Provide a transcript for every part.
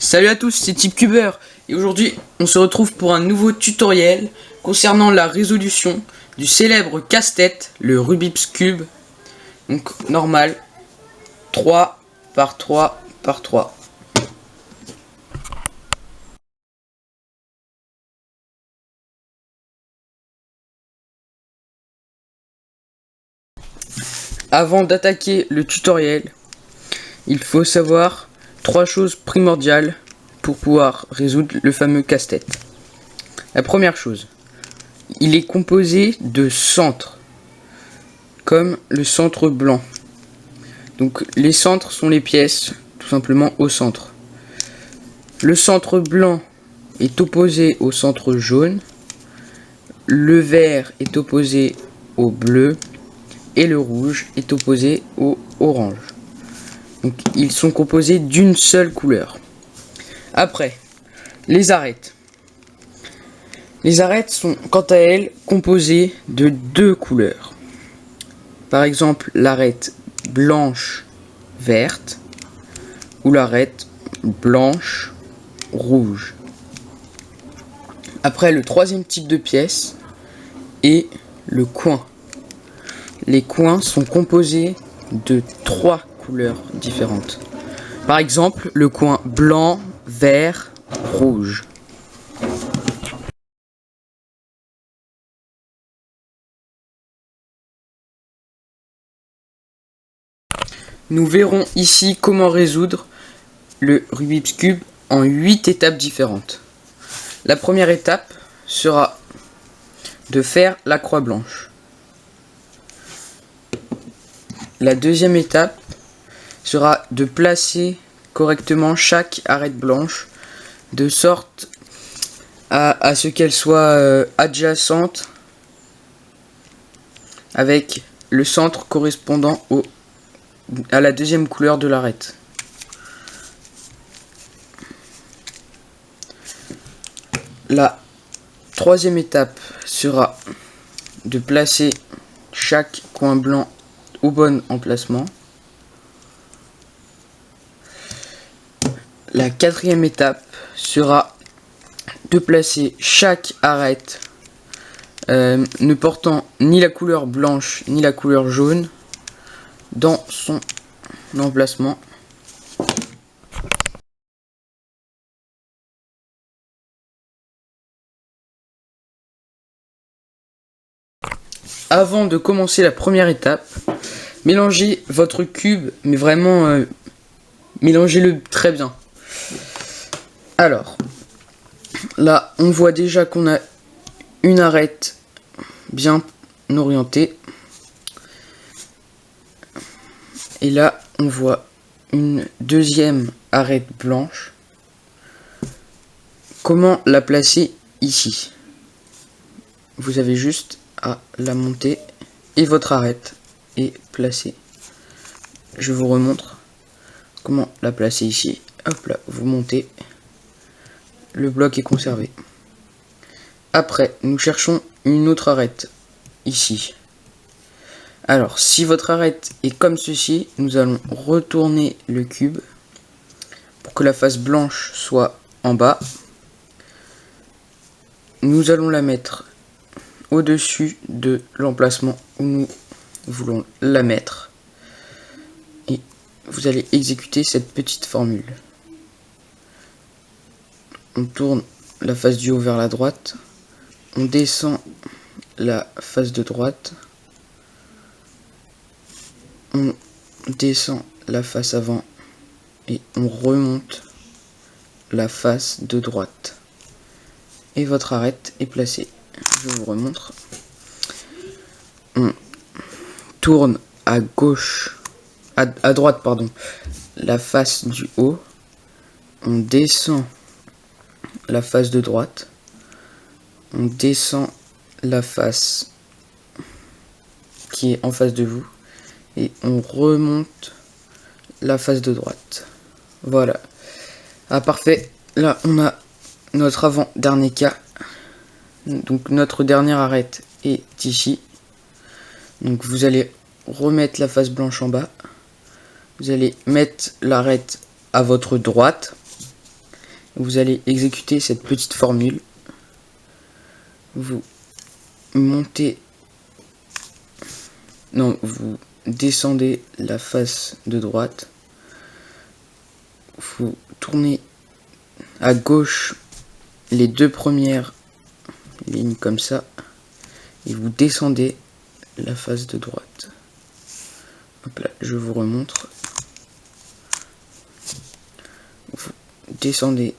Salut à tous, c'est TipCuber et aujourd'hui on se retrouve pour un nouveau tutoriel concernant la résolution du célèbre casse-tête, le Rubik's Cube. Donc normal, 3 par 3 par 3. Avant d'attaquer le tutoriel, il faut savoir 3 choses primordiales pour pouvoir résoudre le fameux casse-tête. La première chose, il est composé de centres, comme le centre blanc. Donc les centres sont les pièces, tout simplement au centre. Le centre blanc est opposé au centre jaune, le vert est opposé au bleu et le rouge est opposé au orange. Donc ils sont composés d'une seule couleur. Après, les arêtes. Les arêtes sont quant à elles composées de deux couleurs. Par exemple, l'arête blanche verte ou l'arête blanche rouge. Après, le troisième type de pièce est le coin. Les coins sont composés de trois couleurs différentes. Par exemple, le coin blanc, vert, rouge. Nous verrons ici comment résoudre le Rubik's Cube en 8 étapes différentes. La première étape sera de faire la croix blanche. La deuxième étape sera de placer correctement chaque arête blanche de sorte à ce qu'elle soit adjacente avec le centre correspondant à la deuxième couleur de l'arête. La troisième étape sera de placer chaque coin blanc au bon emplacement. La quatrième étape sera de placer chaque arête ne portant ni la couleur blanche ni la couleur jaune dans son emplacement. Avant de commencer la première étape, mélangez votre cube, mais vraiment mélangez-le très bien. Alors, là, on voit déjà qu'on a une arête bien orientée. Et là, on voit une deuxième arête blanche. Comment la placer ici? Vous avez juste à la monter et votre arête est placée. Je vous remontre comment la placer ici. Hop là, vous montez. Le bloc est conservé. Après, nous cherchons une autre arête ici. Alors, si votre arête est comme ceci, nous allons retourner le cube pour que la face blanche soit en bas. Nous allons la mettre au-dessus de l'emplacement où nous voulons la mettre. Et vous allez exécuter cette petite formule. On tourne la face du haut vers la droite. On descend la face de droite. On descend la face avant. Et on remonte la face de droite. Et votre arête est placée. Je vous remontre. On tourne à gauche, à droite, pardon, la face du haut. On descend la face de droite. On descend la face qui est en face de vous. Et on remonte la face de droite. Voilà. Ah, parfait. Là, on a notre avant-dernier cas. Donc notre dernière arête est ici. Donc vous allez remettre la face blanche en bas. Vous allez mettre l'arête à votre droite. vous allez exécuter cette petite formule. Vous montez, non, vous descendez la face de droite, vous tournez à gauche les deux premières lignes comme ça, et vous descendez la face de droite. Hop là, je vous remontre. Vous descendez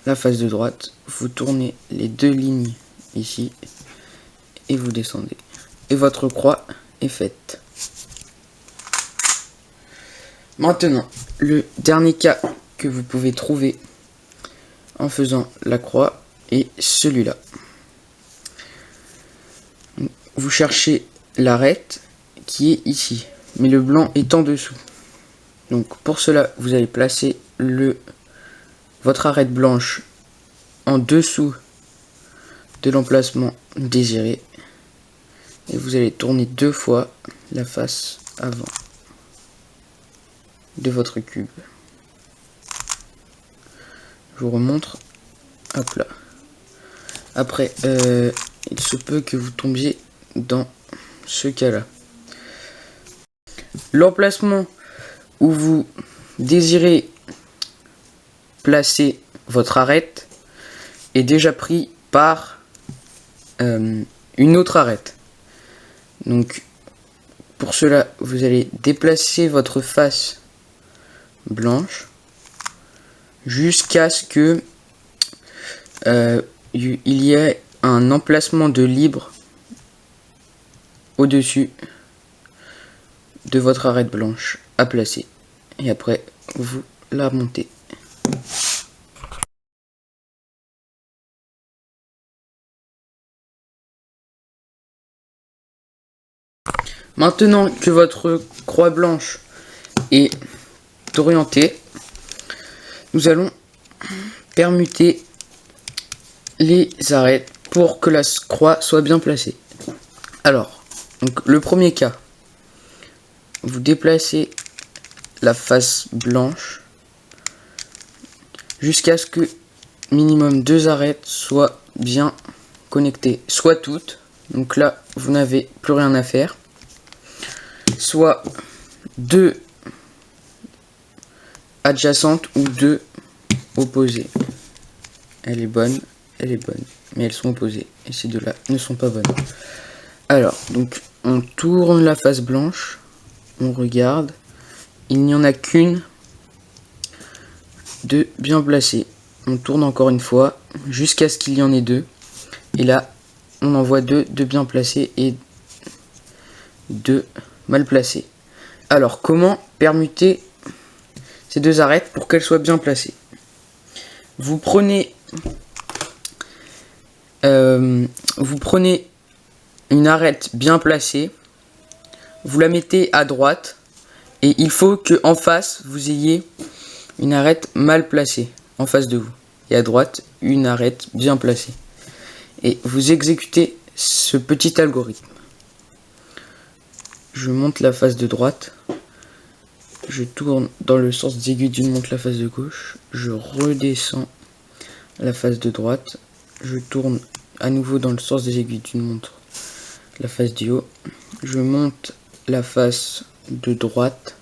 la face de droite, vous tournez les deux lignes ici, et vous descendez. Et votre croix est faite. Maintenant, le dernier cas que vous pouvez trouver en faisant la croix est celui-là. Vous cherchez l'arête qui est ici, mais le blanc est en dessous. Donc pour cela, vous allez placer votre arête blanche en dessous de l'emplacement désiré et vous allez tourner 2 fois la face avant de votre cube. Je vous remontre. Hop là. Après, il se peut que vous tombiez dans ce cas-là. L'emplacement où vous désirez placer votre arête est déjà pris par une autre arête. Donc pour cela, vous allez déplacer votre face blanche jusqu'à ce que il y ait un emplacement de libre au-dessus de votre arête blanche à placer. Et après, vous la montez. Maintenant que votre croix blanche est orientée, nous allons permuter les arêtes pour que la croix soit bien placée. Alors, donc le premier cas, vous déplacez la face blanche jusqu'à ce que minimum 2 arêtes soient bien connectées, soit toutes, donc là vous n'avez plus rien à faire, soit 2 adjacentes ou 2 opposées. Elle est bonne, mais elles sont opposées et ces deux-là ne sont pas bonnes. Alors, donc on tourne la face blanche, on regarde, il n'y en a qu'une de bien placée. On tourne encore une fois jusqu'à ce qu'il y en ait 2. Et là, on en voit 2 de bien placées et 2 mal placées. Alors, comment permuter ces 2 arêtes pour qu'elles soient bien placées? Vous prenez une arête bien placée, vous la mettez à droite et il faut que en face vous ayez une arête mal placée en face de vous et à droite une arête bien placée et vous exécutez ce petit algorithme. Je monte la face de droite, je tourne dans le sens des aiguilles d'une montre la face de gauche, je redescends la face de droite, je tourne à nouveau dans le sens des aiguilles d'une montre la face du haut, je monte la face de droite,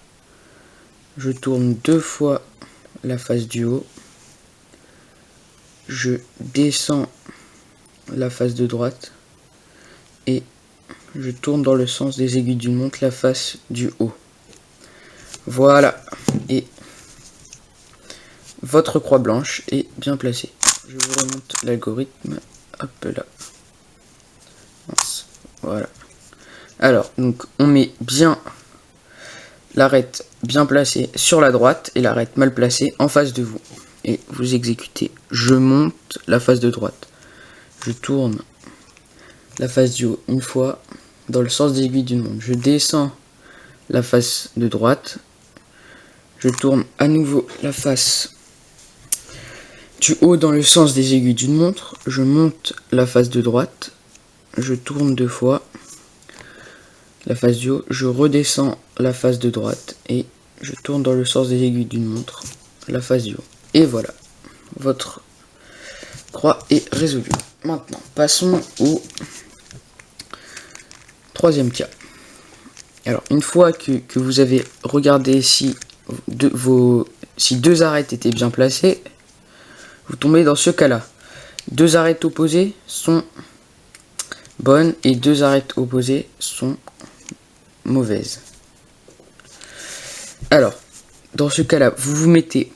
je tourne 2 fois la face du haut, je descends la face de droite et je tourne dans le sens des aiguilles d'une montre la face du haut. Voilà, et votre croix blanche est bien placée. Je vous remonte l'algorithme, hop là. Voilà. Alors, donc on met bien l'arête bien placée sur la droite et l'arête mal placée en face de vous. Et vous exécutez. Je monte la face de droite. Je tourne la face du haut une fois dans le sens des aiguilles d'une montre. Je descends la face de droite. Je tourne à nouveau la face du haut dans le sens des aiguilles d'une montre. Je monte la face de droite. Je tourne 2 fois la face du haut. Je redescends la face de droite et je tourne dans le sens des aiguilles d'une montre la face du haut. Et voilà. votre croix est résolue. Maintenant, passons au troisième cas. Alors, une fois que vous avez regardé si deux arêtes étaient bien placées, vous tombez dans ce cas-là. Deux arêtes opposées sont bonnes et deux arêtes opposées sont mauvaises. Alors, dans ce cas-là, vous vous mettez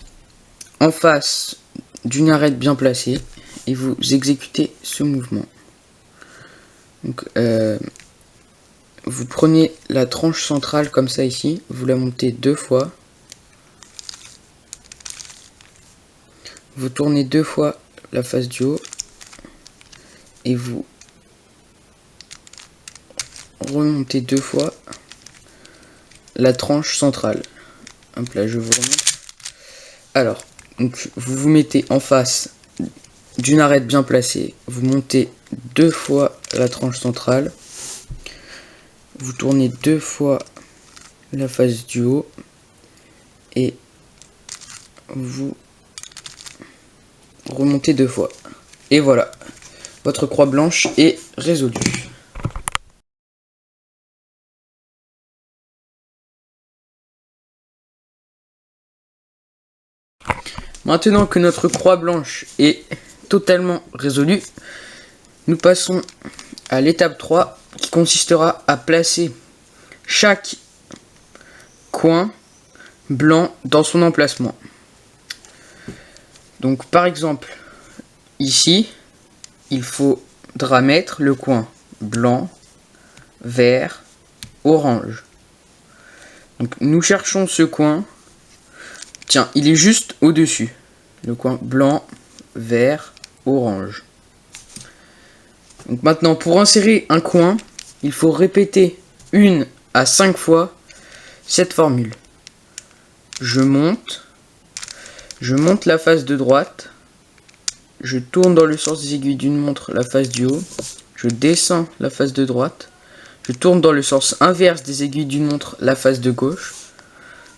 en face d'une arête bien placée et vous exécutez ce mouvement. Donc, vous prenez la tranche centrale comme ça ici, vous la montez 2 fois. Vous tournez 2 fois la face du haut et vous remontez 2 fois la tranche centrale. Hop là, je vous remonte. Alors, donc, vous vous mettez en face d'une arête bien placée, vous montez 2 fois la tranche centrale, vous tournez 2 fois la face du haut et vous remontez 2 fois. Et voilà, votre croix blanche est résolue. Maintenant que notre croix blanche est totalement résolue, nous passons à l'étape 3 qui consistera à placer chaque coin blanc dans son emplacement. Donc par exemple, ici, il faudra mettre le coin blanc, vert, orange. Donc nous cherchons ce coin. Tiens, il est juste au-dessus. Le coin blanc, vert, orange. Donc maintenant, pour insérer un coin, il faut répéter 1 à 5 fois cette formule. Je monte la face de droite, je tourne dans le sens des aiguilles d'une montre la face du haut, je descends la face de droite, je tourne dans le sens inverse des aiguilles d'une montre la face de gauche.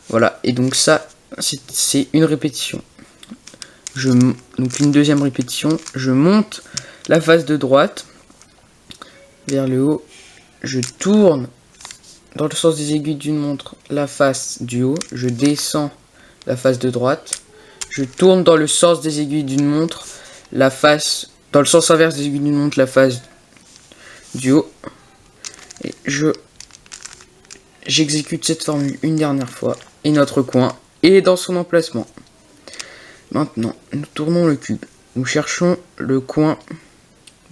Voilà, et donc ça, c'est une répétition. Donc une deuxième répétition, je monte la face de droite vers le haut, je tourne dans le sens des aiguilles d'une montre la face du haut, je descends la face de droite, je tourne dans le sens des aiguilles d'une montre la face, dans le sens inverse des aiguilles d'une montre la face du haut, et j'exécute cette formule une dernière fois, et notre coin est dans son emplacement. Maintenant, nous tournons le cube. Nous cherchons le coin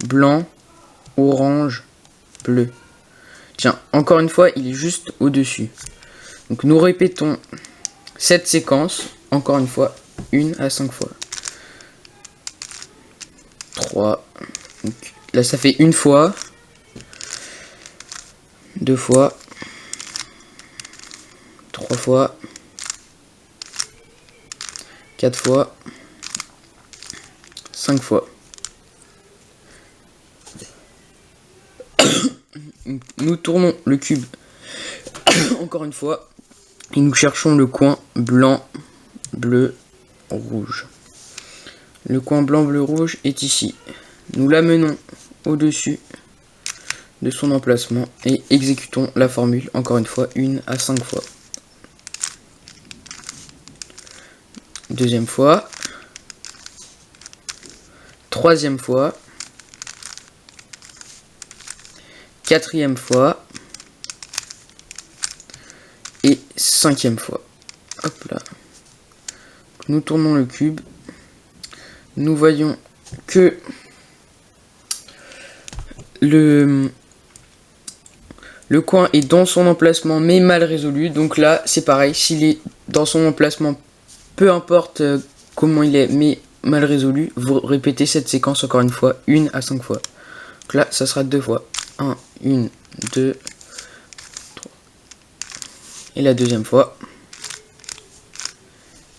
blanc, orange, bleu. Tiens, encore une fois, il est juste au-dessus. Donc nous répétons cette séquence, encore une fois, 1 à 5 fois. 3. Donc, là, ça fait 1 fois. 2 fois. 3 fois. 4 fois. 5 fois. Nous tournons le cube encore une fois et nous cherchons le coin blanc, bleu, rouge. Le coin blanc, bleu, rouge est ici. Nous l'amenons au-dessus de son emplacement et exécutons la formule encore une fois 1 à 5 fois. Deuxième fois. Troisième fois. Quatrième fois. Et cinquième fois. Hop là. Nous tournons le cube. Nous voyons que le coin est dans son emplacement mais mal résolu. Donc là, c'est pareil. S'il est dans son emplacement, peu importe comment il est, mais mal résolu, vous répétez cette séquence encore une fois, 1 à 5 fois. Donc là, ça sera 2 fois. 1, 2, 3. Et la deuxième fois.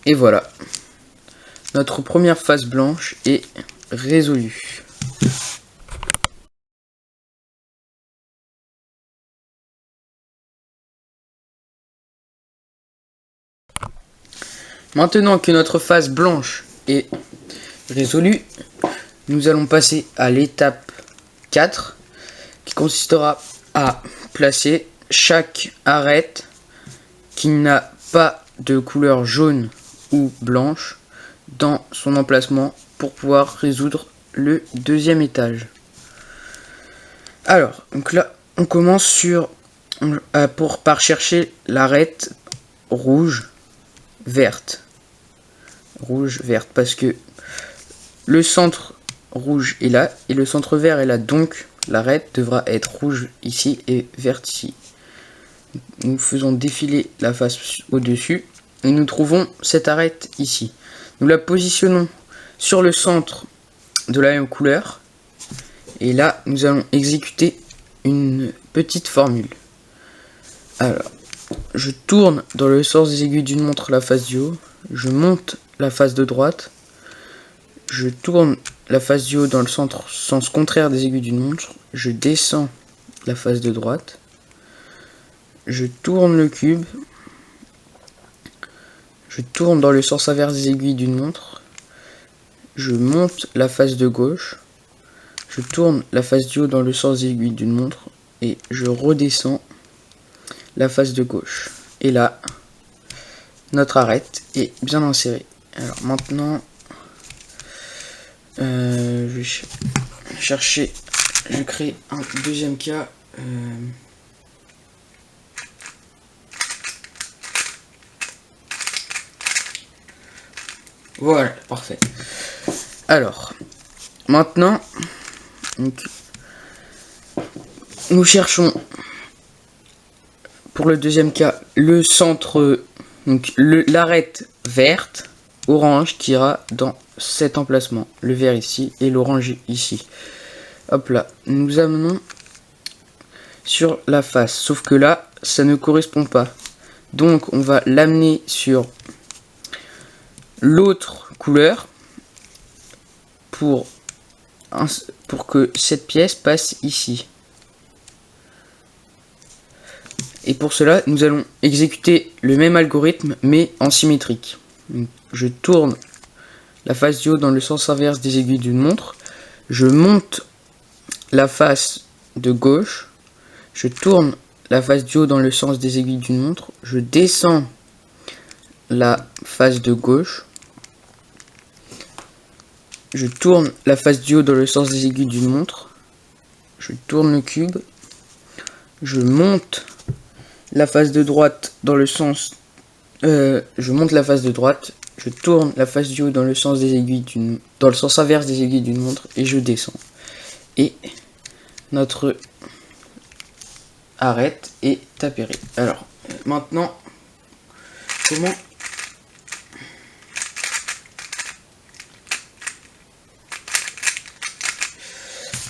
Et voilà. Notre première face blanche est résolue. Maintenant que notre face blanche est résolu, nous allons passer à l'étape 4 qui consistera à placer chaque arête qui n'a pas de couleur jaune ou blanche dans son emplacement pour pouvoir résoudre le deuxième étage. Alors, donc là, on commence par chercher l'arête rouge, verte. Rouge, verte, parce que le centre rouge est là et le centre vert est là, donc l'arête devra être rouge ici et verte ici. Nous faisons défiler la face au-dessus et nous trouvons cette arête ici. Nous la positionnons sur le centre de la même couleur et là nous allons exécuter une petite formule. Alors, je tourne dans le sens des aiguilles d'une montre la face du haut, je monte la face de droite, je tourne la face du haut dans le sens contraire des aiguilles d'une montre, je descends la face de droite, je tourne le cube, je tourne dans le sens inverse des aiguilles d'une montre, je monte la face de gauche, je tourne la face du haut dans le sens des aiguilles d'une montre et je redescends la face de gauche. Et là, notre arête est bien insérée. Alors maintenant, je vais chercher, je crée un deuxième cas. Voilà, parfait. Alors, maintenant, donc, nous cherchons pour le deuxième cas le centre, donc l'arête verte, orange qui ira dans cet emplacement. Le vert ici et l'orange ici. Hop là, nous amenons sur la face, sauf que là, ça ne correspond pas. Donc, on va l'amener sur l'autre couleur pour que cette pièce passe ici. Et pour cela, nous allons exécuter le même algorithme, mais en symétrique. Donc, je tourne la face du haut dans le sens inverse des aiguilles d'une montre. Je monte la face de gauche. Je tourne la face du haut dans le sens des aiguilles d'une montre. Je descends la face de gauche. Je tourne la face du haut dans le sens des aiguilles d'une montre. Je tourne le cube. Je monte la face de droite dans le sens... je monte la face de droite. Je tourne la face du haut dans le sens des aiguilles dans le sens inverse des aiguilles d'une montre. Et je descends. Et notre arête est appairée. Alors, maintenant, comment...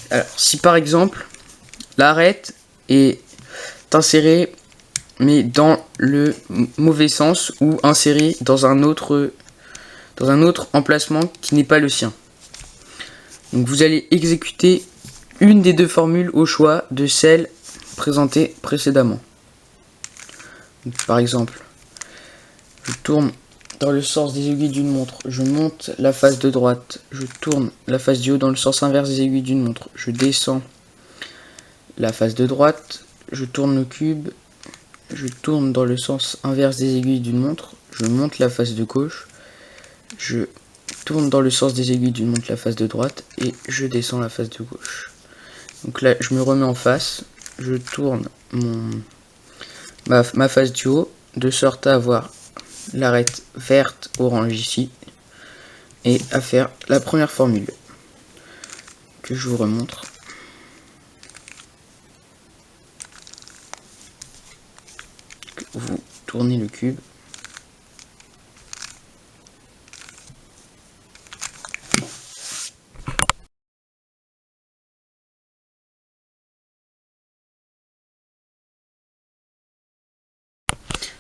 Alors, si par exemple, l'arête est insérée, mais dans le mauvais sens, ou insérée dans un autre emplacement qui n'est pas le sien. Donc vous allez exécuter une des deux formules au choix de celles présentées précédemment. Donc, par exemple, je tourne dans le sens des aiguilles d'une montre, je monte la face de droite, je tourne la face du haut dans le sens inverse des aiguilles d'une montre, je descends la face de droite, je tourne le cube, je tourne dans le sens inverse des aiguilles d'une montre, je monte la face de gauche, je tourne dans le sens des aiguilles d'une montre la face de droite et je descends la face de gauche. Donc là je me remets en face, je tourne ma face du haut de sorte à avoir l'arête verte orange ici et à faire la première formule que je vous remontre. Vous tournez le cube.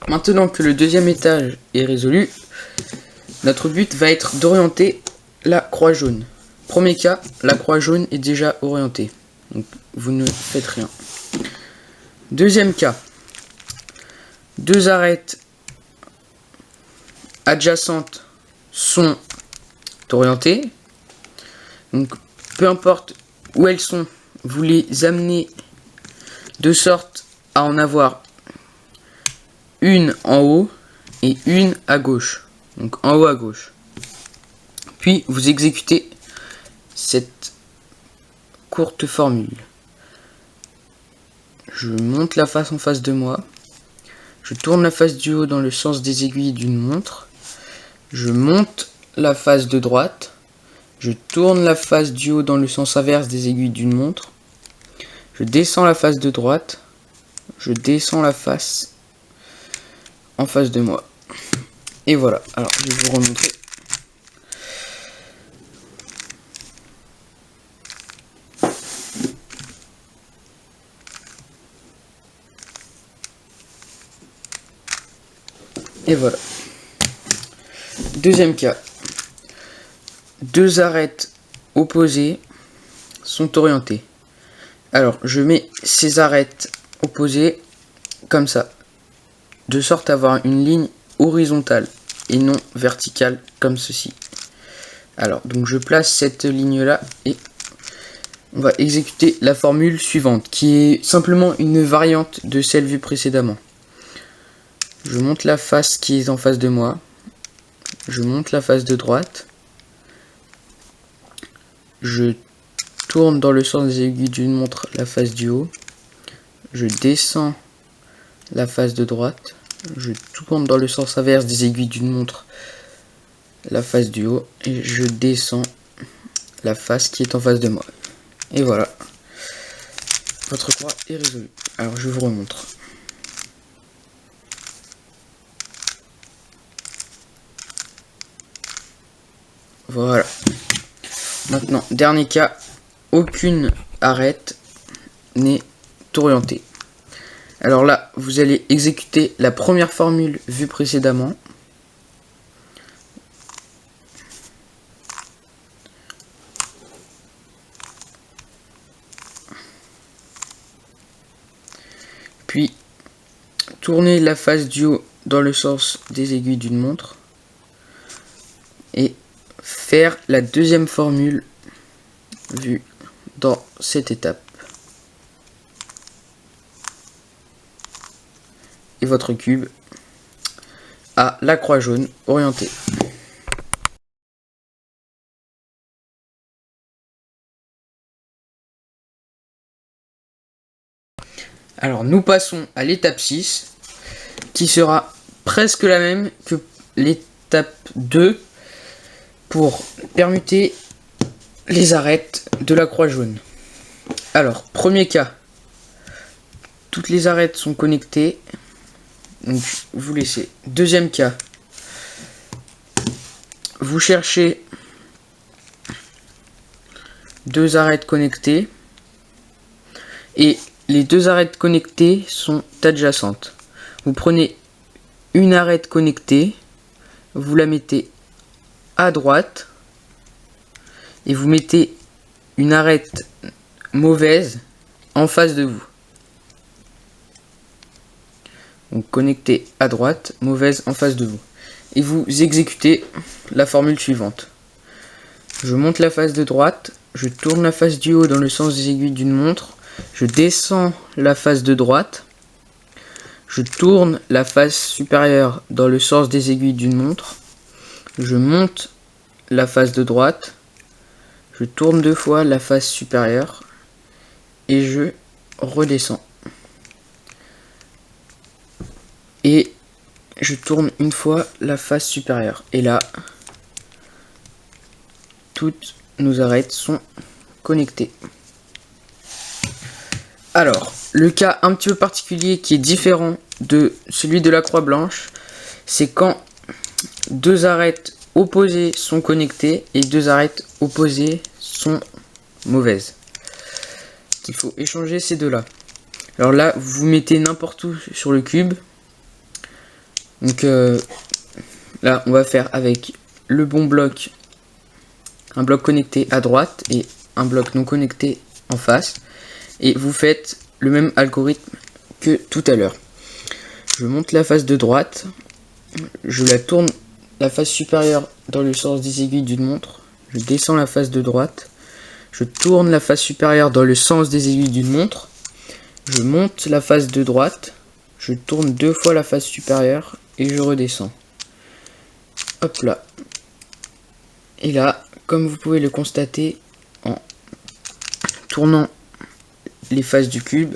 Maintenant que le deuxième étage est résolu, notre but va être d'orienter la croix jaune. Premier cas, la croix jaune est déjà orientée, donc vous ne faites rien. Deuxième cas, deux arêtes adjacentes sont orientées, Donc peu importe où elles sont, vous les amenez de sorte à en avoir une en haut et une à gauche. Donc en haut à gauche. Puis vous exécutez cette courte formule. Je monte la face en face de moi. Je tourne la face du haut dans le sens des aiguilles d'une montre. Je monte la face de droite. Je tourne la face du haut dans le sens inverse des aiguilles d'une montre. Je descends la face de droite. Je descends la face en face de moi. Et voilà. Alors, je vais vous remontrer. Et voilà. Deuxième cas. Deux arêtes opposées sont orientées. Alors, je mets ces arêtes opposées comme ça, de sorte à avoir une ligne horizontale et non verticale comme ceci. Alors, donc je place cette ligne là et on va exécuter la formule suivante, qui est simplement une variante de celle vue précédemment. Je monte la face qui est en face de moi. Je monte la face de droite. Je tourne dans le sens des aiguilles d'une montre la face du haut. Je descends la face de droite. Je tourne dans le sens inverse des aiguilles d'une montre la face du haut. Et je descends la face qui est en face de moi. Et voilà. Votre croix est résolue. Alors je vous remontre. Voilà. Maintenant, dernier cas, aucune arête n'est orientée. Alors là, vous allez exécuter la première formule vue précédemment. Puis, tournez la face du haut dans le sens des aiguilles d'une montre. Et faire la deuxième formule vue dans cette étape. Et votre cube a la croix jaune orientée. Alors nous passons à l'étape 6 qui sera presque la même que l'étape 2 pour permuter les arêtes de la croix jaune. Alors, premier cas, toutes les arêtes sont connectées, donc vous laissez. Deuxième cas, vous cherchez deux arêtes connectées et les deux arêtes connectées sont adjacentes. Vous prenez une arête connectée, vous la mettez à droite et vous mettez une arête mauvaise en face de vous. Donc connectée à droite, mauvaise en face de vous. Et vous exécutez la formule suivante. Je monte la face de droite, je tourne la face du haut dans le sens des aiguilles d'une montre, je descends la face de droite, je tourne la face supérieure dans le sens des aiguilles d'une montre, je monte la face de droite, je tourne deux fois la face supérieure et je redescends. Et je tourne une fois la face supérieure. Et là, toutes nos arêtes sont connectées. Alors, le cas un petit peu particulier qui est différent de celui de la croix blanche, c'est quand deux arêtes opposées sont connectées et deux arêtes opposées sont mauvaises. Il faut échanger ces deux-là. Alors là, vous mettez n'importe où sur le cube. Donc là, on va faire avec le bon bloc, un bloc connecté à droite et un bloc non connecté en face. Et vous faites le même algorithme que tout à l'heure. Je monte la face de droite, je la tourne la face supérieure dans le sens des aiguilles d'une montre, je descends la face de droite, Je tourne la face supérieure dans le sens des aiguilles d'une montre. Je monte la face de droite. Je tourne 2 fois la face supérieure et je redescends. Hop là. Et là, comme vous pouvez le constater en tournant les faces du cube,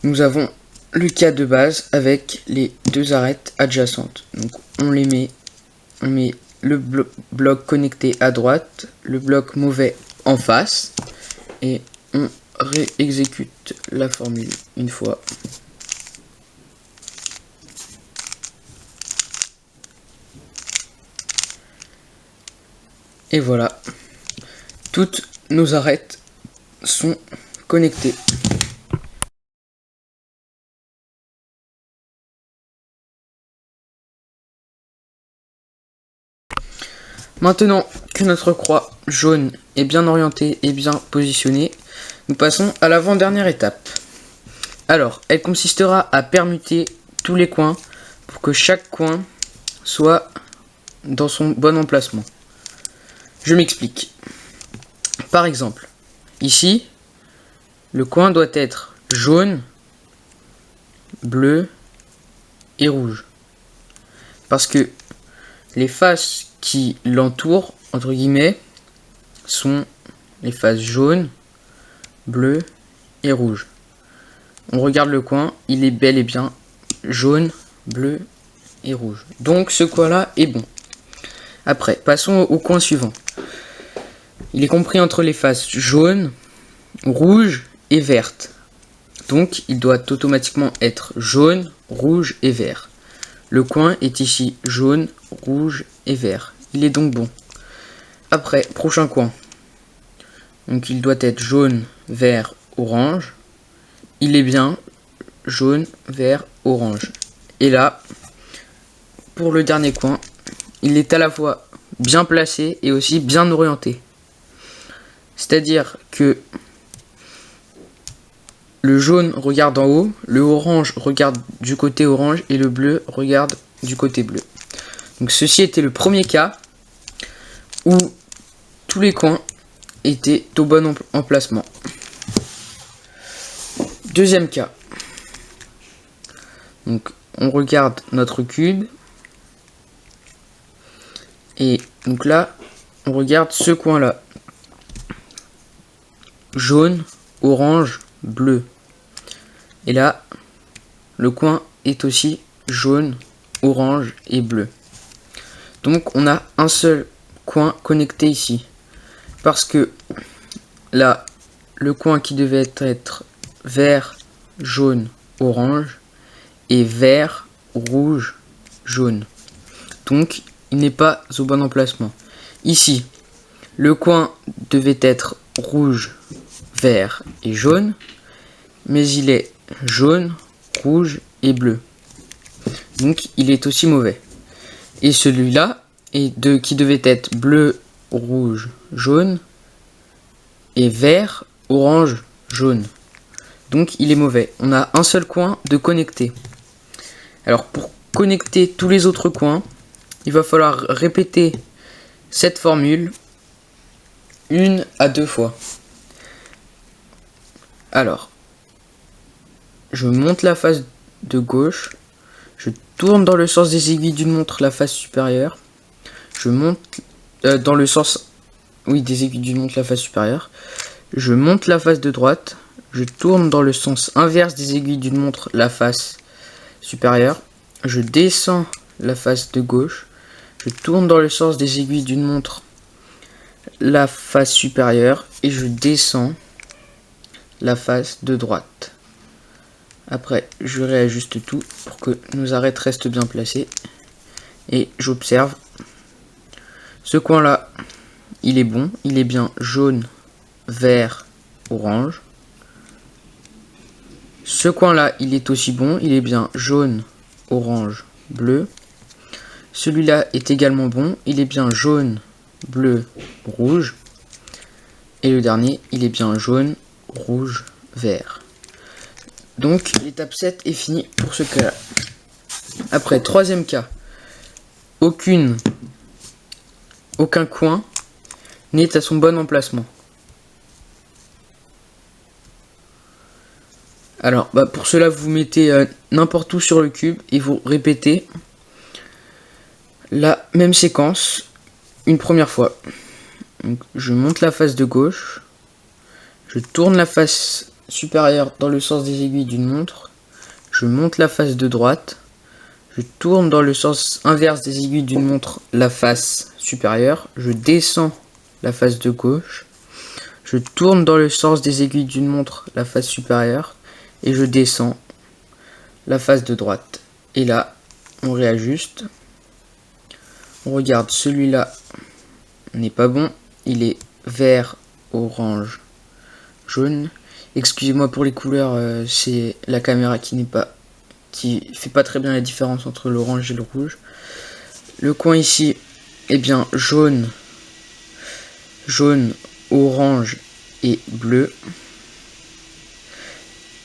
nous avons le cas de base avec les 2 arêtes adjacentes. Donc on met le bloc connecté à droite, le bloc mauvais en face, et on réexécute la formule une fois. Et voilà, toutes nos arêtes sont connectées. Maintenant que notre croix jaune est bien orientée et bien positionnée, nous passons à l'avant-dernière étape. Alors, elle consistera à permuter tous les coins pour que chaque coin soit dans son bon emplacement. Je m'explique. Par exemple, ici, le coin doit être jaune, bleu et rouge. Parce que les faces qui l'entourent, entre guillemets, sont les faces jaune, bleu et rouge. On regarde le coin, il est bel et bien jaune, bleu et rouge. Donc ce coin-là est bon. Après, passons au coin suivant. Il est compris entre les faces jaune, rouge et verte. Donc il doit automatiquement être jaune, rouge et vert. Le coin est ici jaune, rouge et vert. Il est donc bon. Après, prochain coin. Donc il doit être jaune, vert, orange. Il est bien jaune, vert, orange. Et là, pour le dernier coin, il est à la fois bien placé et aussi bien orienté. C'est-à-dire que le jaune regarde en haut, le orange regarde du côté orange et le bleu regarde du côté bleu. Donc ceci était le premier cas où tous les coins étaient au bon emplacement. Deuxième cas. Donc on regarde notre cube. Et donc là, on regarde ce coin-là. Jaune, orange, bleu. Et là, le coin est aussi jaune, orange et bleu. Donc on a un seul coin connecté ici. Parce que là, le coin qui devait être vert, jaune, orange est vert, rouge, jaune. Donc il n'est pas au bon emplacement. Ici, le coin devait être rouge, vert et jaune, mais il est jaune, rouge et bleu. Donc il est aussi mauvais. Et celui-là qui devait être bleu, rouge, jaune et vert, orange, jaune. Donc il est mauvais. On a un seul coin de connecter. Alors pour connecter tous les autres coins, il va falloir répéter cette formule 1 à 2 fois. Alors, je monte la face de gauche, je tourne dans le sens des aiguilles d'une montre la face supérieure, je monte dans le sens des aiguilles d'une montre la face supérieure, je monte la face de droite, je tourne dans le sens inverse des aiguilles d'une montre la face supérieure, je descends la face de gauche, je tourne dans le sens des aiguilles d'une montre la face supérieure et je descends la face de droite. Après, je réajuste tout pour que nos arêtes restent bien placées. Et j'observe. Ce coin-là, il est bon. Il est bien jaune, vert, orange. Ce coin-là, il est aussi bon. Il est bien jaune, orange, bleu. Celui-là est également bon. Il est bien jaune, bleu, rouge. Et le dernier, il est bien jaune, rouge, vert. Donc l'étape 7 est finie pour ce cas-là. Après, troisième cas. Aucun coin est à son bon emplacement. Alors, pour cela, vous mettez n'importe où sur le cube et vous répétez la même séquence une première fois. Donc, je monte la face de gauche, je tourne la face supérieure dans le sens des aiguilles d'une montre, je monte la face de droite, je tourne dans le sens inverse des aiguilles d'une montre la face supérieure, je descends la face de gauche, je tourne dans le sens des aiguilles d'une montre la face supérieure, et je descends la face de droite. Et là, on réajuste. On regarde, celui-là n'est pas bon. Il est vert, orange, jaune. Excusez-moi pour les couleurs, c'est la caméra qui fait pas très bien la différence entre l'orange et le rouge. Le coin ici, eh bien, jaune, orange et bleu.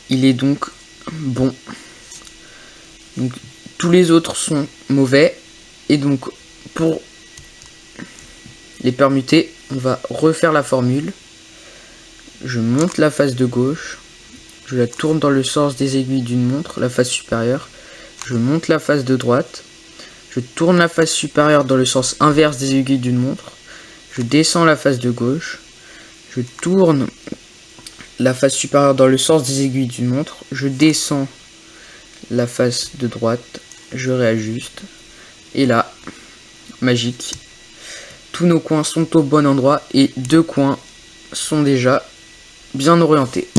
Il est donc bon. Donc, tous les autres sont mauvais. Et donc, pour les permuter, on va refaire la formule. Je monte la face de gauche. Je la tourne dans le sens des aiguilles d'une montre, la face supérieure. Je monte la face de droite. Je tourne la face supérieure dans le sens inverse des aiguilles d'une montre. Je descends la face de gauche. Je tourne la face supérieure dans le sens des aiguilles d'une montre, je descends la face de droite, je réajuste, et là, magique, tous nos coins sont au bon endroit et 2 coins sont déjà bien orientés.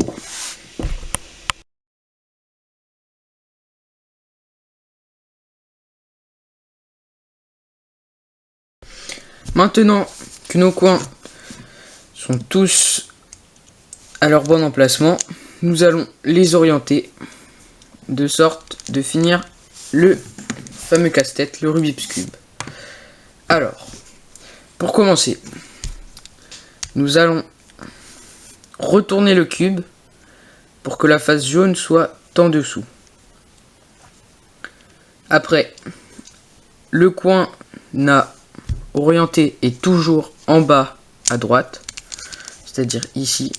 Maintenant que nos coins sont tous à leur bon emplacement, nous allons les orienter de sorte de finir le fameux casse-tête, le Rubik's Cube. Alors, pour commencer, nous allons retourner le cube pour que la face jaune soit en dessous. Après, le coin orienté est toujours en bas à droite, c'est-à-dire ici.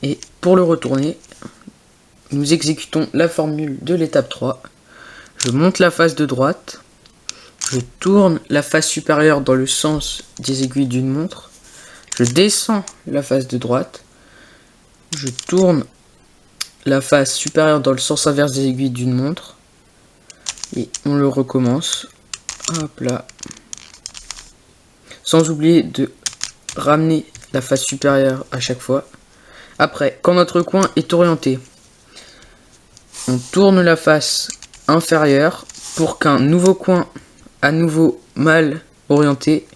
Et pour le retourner, nous exécutons la formule de l'étape 3. Je monte la face de droite, je tourne la face supérieure dans le sens des aiguilles d'une montre, je descends la face de droite, je tourne la face supérieure dans le sens inverse des aiguilles d'une montre, et on le recommence. Hop là. Sans oublier de ramener la face supérieure à chaque fois. Après, quand notre coin est orienté, on tourne la face inférieure pour qu'un nouveau coin à nouveau mal orienté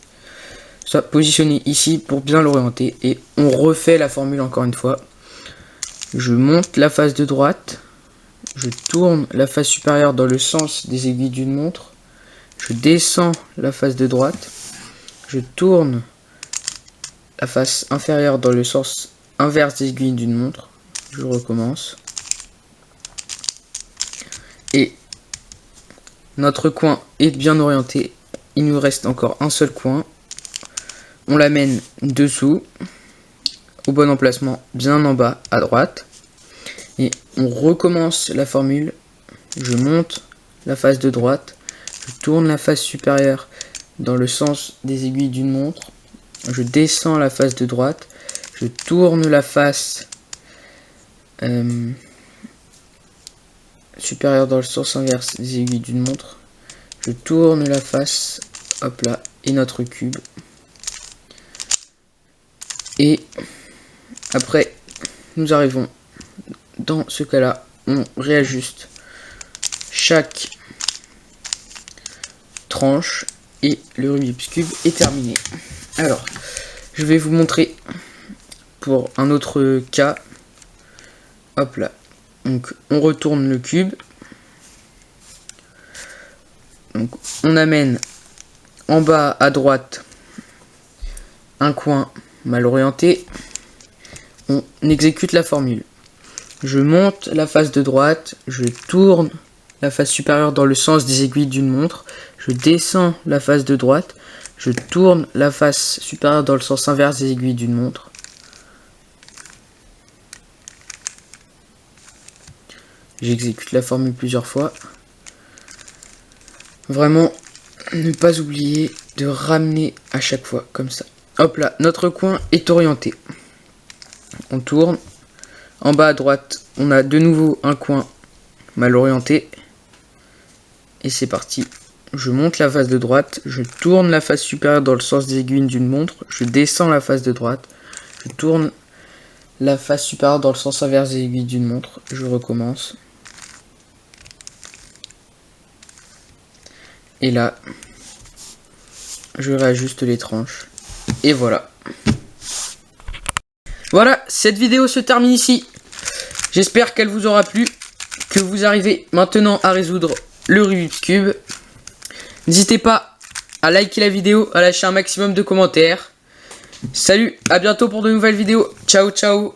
soit positionné ici pour bien l'orienter. Et on refait la formule encore une fois. Je monte la face de droite, je tourne la face supérieure dans le sens des aiguilles d'une montre, je descends la face de droite, je tourne la face inférieure dans le sens inverse des aiguilles d'une montre, je recommence. Et notre coin est bien orienté, il nous reste encore un seul coin. On l'amène dessous, au bon emplacement, bien en bas à droite. Et on recommence la formule. Je monte la face de droite, je tourne la face supérieure dans le sens des aiguilles d'une montre, je descends la face de droite, je tourne la face supérieure dans le sens inverse des aiguilles d'une montre, je tourne la face, hop là, et notre cube. Et après, nous arrivons dans ce cas-là, on réajuste chaque tranche et le Rubik's Cube est terminé. Alors, je vais vous montrer pour un autre cas. Hop là. Donc, on retourne le cube. Donc, on amène en bas à droite un coin mal orienté. On exécute la formule. Je monte la face de droite, je tourne la face supérieure dans le sens des aiguilles d'une montre, je descends la face de droite, Je tourne la face supérieure dans le sens inverse des aiguilles d'une montre. J'exécute la formule plusieurs fois. Vraiment, ne pas oublier de ramener à chaque fois, comme ça. Hop là, notre coin est orienté. On tourne. En bas à droite, on a de nouveau un coin mal orienté. Et c'est parti. Je monte la face de droite. Je tourne la face supérieure dans le sens des aiguilles d'une montre. Je descends la face de droite. Je tourne la face supérieure dans le sens inverse des aiguilles d'une montre. Je recommence. Et là, je réajuste les tranches. Et voilà. Voilà, cette vidéo se termine ici. J'espère qu'elle vous aura plu, que vous arrivez maintenant à résoudre le Rubik's Cube. N'hésitez pas à liker la vidéo, à lâcher un maximum de commentaires. Salut, à bientôt pour de nouvelles vidéos. Ciao, ciao.